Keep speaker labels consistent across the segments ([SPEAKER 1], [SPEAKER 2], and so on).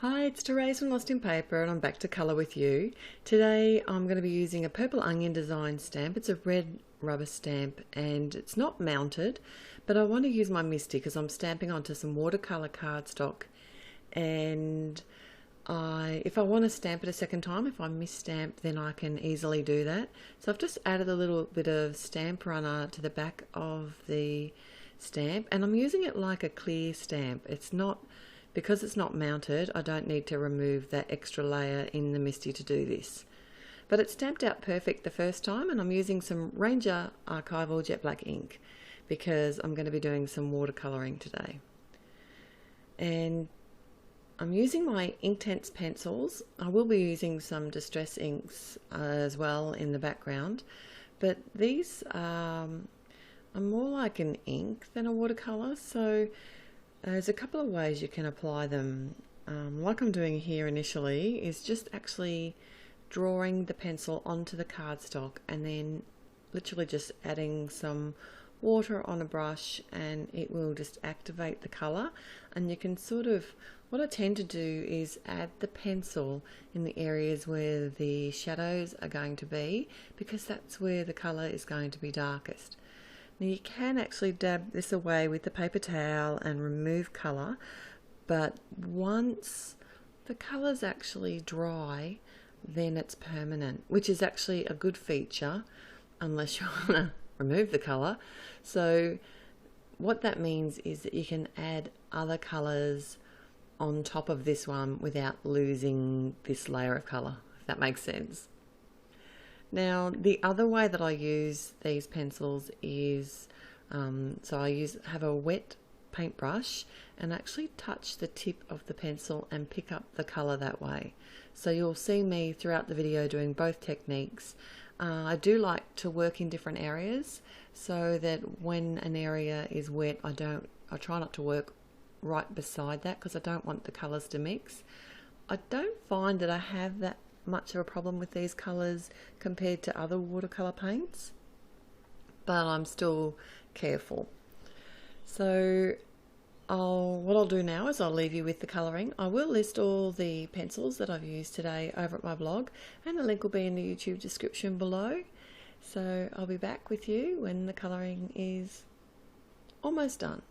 [SPEAKER 1] Hi, it's Therese from Lostinpaper and I'm back to colour with you. Today I'm going to be using a purple onion design stamp. It's a red rubber stamp and it's not mounted, but I want to use my Misty because I'm stamping onto some watercolour cardstock, and if I want to stamp it a second time, if I misstamp, then I can easily do that. So I've just added a little bit of stamp runner to the back of the stamp, and I'm using it like a clear stamp. Because it's not mounted, I don't need to remove that extra layer in the Misty to do this. But it stamped out perfect the first time, and I'm using some Ranger Archival Jet Black ink because I'm going to be doing some watercolouring today. And I'm using my Inktense pencils. I will be using some Distess inks as well in the background, but these are more like an ink than a watercolour, so there's a couple of ways you can apply them. Like I'm doing here initially is just actually drawing the pencil onto the cardstock and then literally just adding some water on a brush, and it will just activate the colour. And you can what I tend to do is add the pencil in the areas where the shadows are going to be, because that's where the colour is going to be darkest. Now you can actually dab this away with the paper towel and remove colour, but once the colour's actually dry, then it's permanent, which is actually a good feature unless you want to remove the colour. So what that means is that you can add other colours on top of this one without losing this layer of colour, if that makes sense. Now the other way that I use these pencils is, have a wet paintbrush and actually touch the tip of the pencil and pick up the colour that way. So you'll see me throughout the video doing both techniques. I do like to work in different areas so that when an area is wet, I try not to work right beside that because I don't want the colours to mix. I don't find that I have that much of a problem with these colours compared to other watercolour paints, but I'm still careful. So what I'll do now is I'll leave you with the colouring. I will list all the pencils that I've used today over at my blog, and the link will be in the YouTube description below. So I'll be back with you when the colouring is almost done.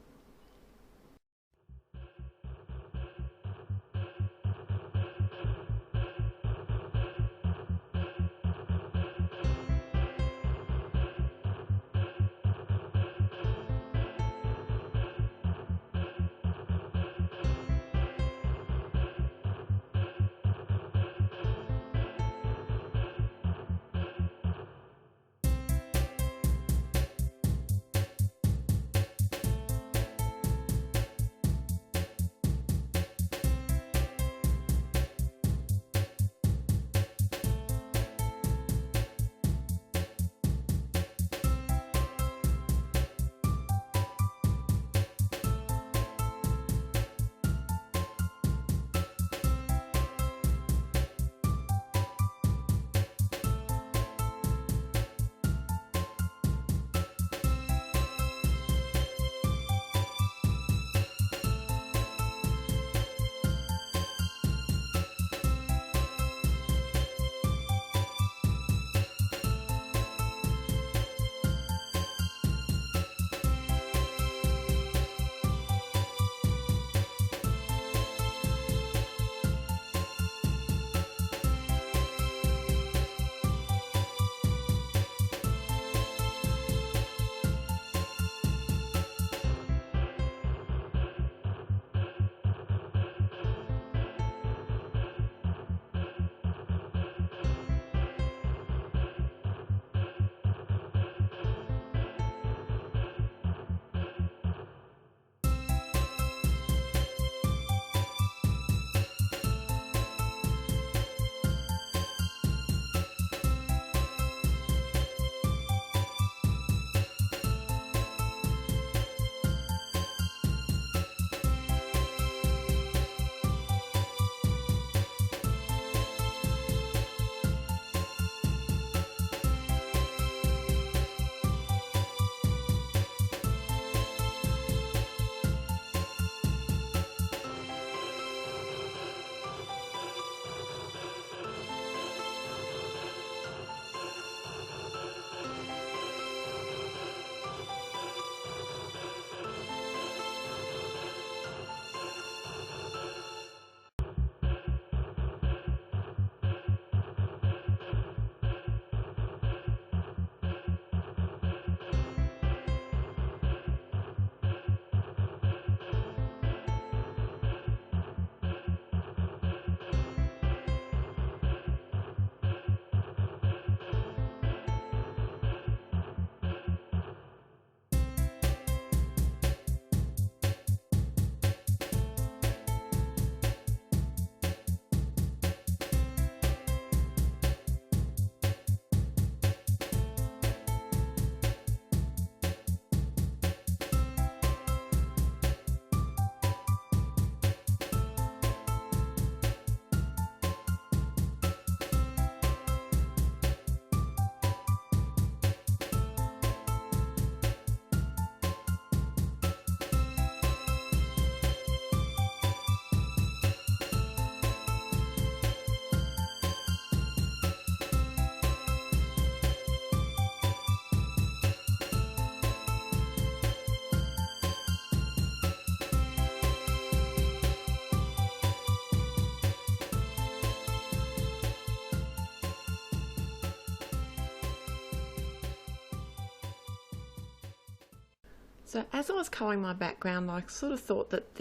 [SPEAKER 1] So as I was colouring my background, I sort of thought that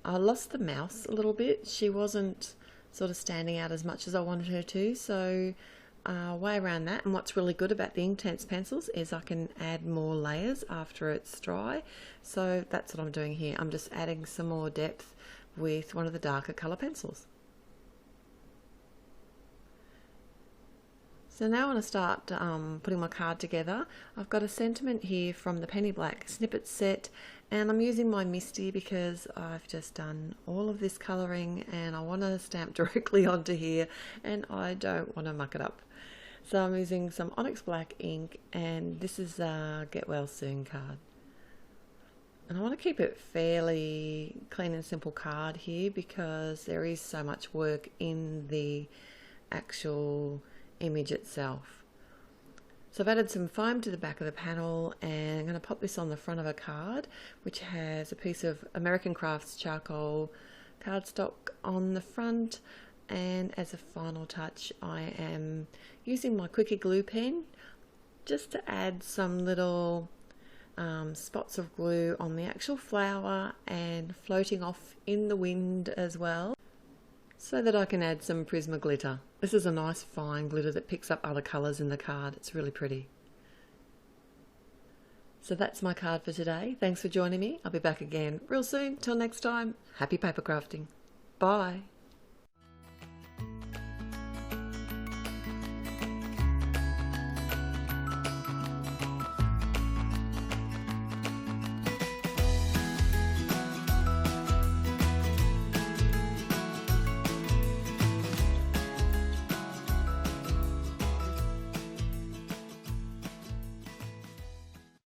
[SPEAKER 1] I lost the mouse a little bit. She wasn't sort of standing out as much as I wanted her to, so way around that. And what's really good about the Inktense pencils is I can add more layers after it's dry. So that's what I'm doing here. I'm just adding some more depth with one of the darker colour pencils. So now I want to start putting my card together. I've got a sentiment here from the Penny Black snippet set, and I'm using my Misty because I've just done all of this colouring and I want to stamp directly onto here and I don't want to muck it up. So I'm using some Onyx Black ink, and this is a Get Well Soon card. And I want to keep it fairly clean and simple card here because there is so much work in the actual image itself. So I've added some foam to the back of the panel, and I'm going to pop this on the front of a card which has a piece of American Crafts charcoal cardstock on the front, and as a final touch I am using my Quickie glue pen just to add some little spots of glue on the actual flower and floating off in the wind as well, so that I can add some Prisma glitter. This is a nice fine glitter that picks up other colours in the card. It's really pretty. So that's my card for today. Thanks for joining me. I'll be back again real soon. Till next time, happy paper crafting. Bye.